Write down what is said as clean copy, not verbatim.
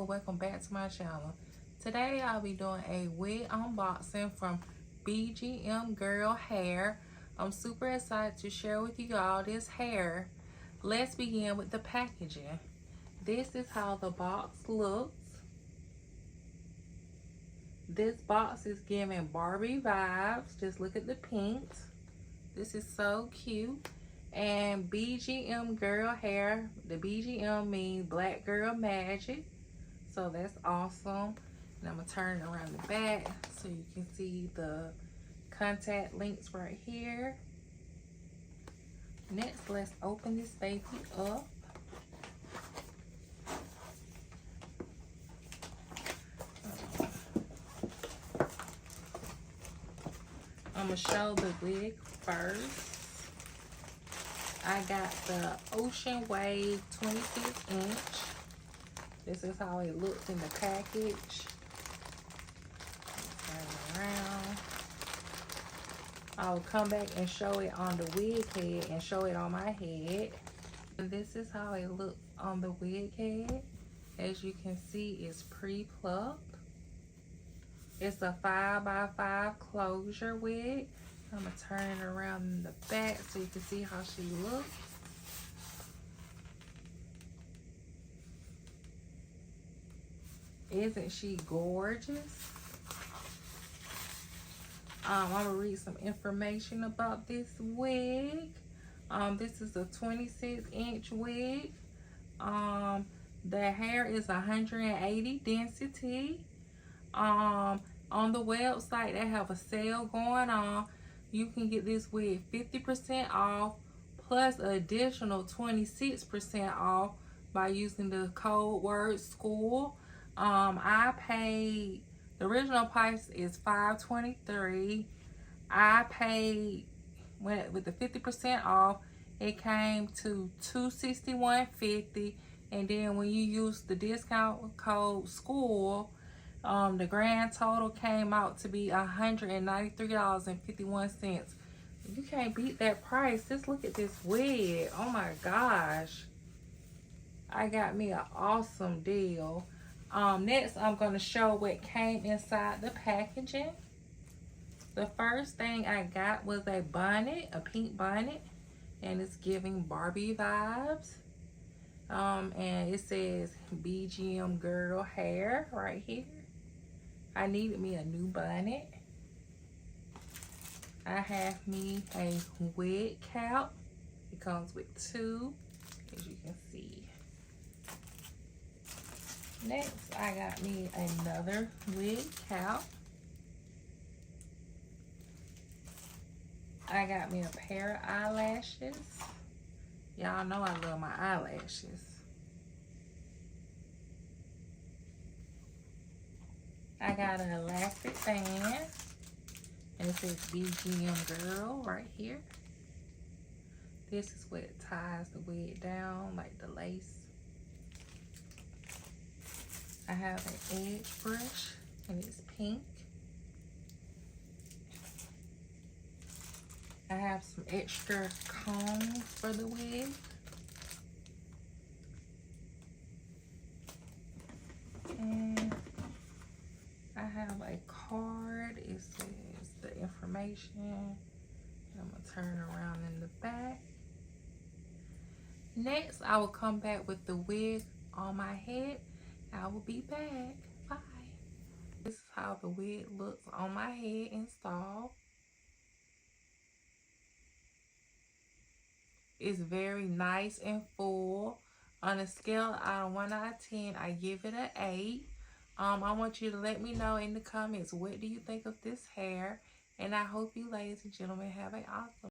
welcome back to my channel. Today I'll be doing a wig unboxing from BGMgirl hair. I'm super excited to share with you all this hair. Let's begin with the packaging. This is how the box looks. This box is giving Barbie vibes. Just look at the pinks. This is so cute. And BGMgirl hair, the BGM means Black Girl Magic, so that's awesome. And I'm gonna turn it around the back so you can see the contact links right here. Next, let's open this baby up. I'm gonna show the wig first. I got the Ocean Wave 26 inch. This is how it looks in the package. Turn it around. I'll come back and show it on the wig head and show it on my head. And this is how it looks on the wig head. As you can see, it's pre-plucked. It's a 5x5 closure wig. I'm gonna turn it around in the back so you can see how she looks. Isn't she gorgeous? I'm gonna read some information about this wig. This is a 26-inch wig. The hair is 180 density. On the website, they have a sale going on. You can get this wig 50% off plus additional 26% off by using the code word SCHOOL. I paid, the original price is $523. I paid, with the 50% off, it came to $261.50. And then when you use the discount code SCHOOL, the grand total came out to be $193.51. You can't beat that price. Just look at this wig. Oh my gosh. I got me an awesome deal. Next, I'm going to show what came inside the packaging. The first thing I got was a bonnet, a pink bonnet. And it's giving Barbie vibes. And it says BGMgirl hair right here. I needed me a new bonnet. I have me a wig cap. It comes with two, as you can see. Next, I got me another wig cap. I got me a pair of eyelashes. Y'all know I love my eyelashes. I got an elastic band, and it says BGMgirl right here. This is what ties the wig down, like the lace. I have an edge brush, and it's pink. I have some extra combs for the wig. And I have a card. It says the information. I'm gonna turn around in the back. Next, I will come back with the wig on my head. I will be back. Bye. This is how the wig looks on my head installed. It's very nice and full. On a scale out of 1 out of 10, I give it an 8. I want you to let me know in the comments, what do you think of this hair? And I hope you ladies and gentlemen have an awesome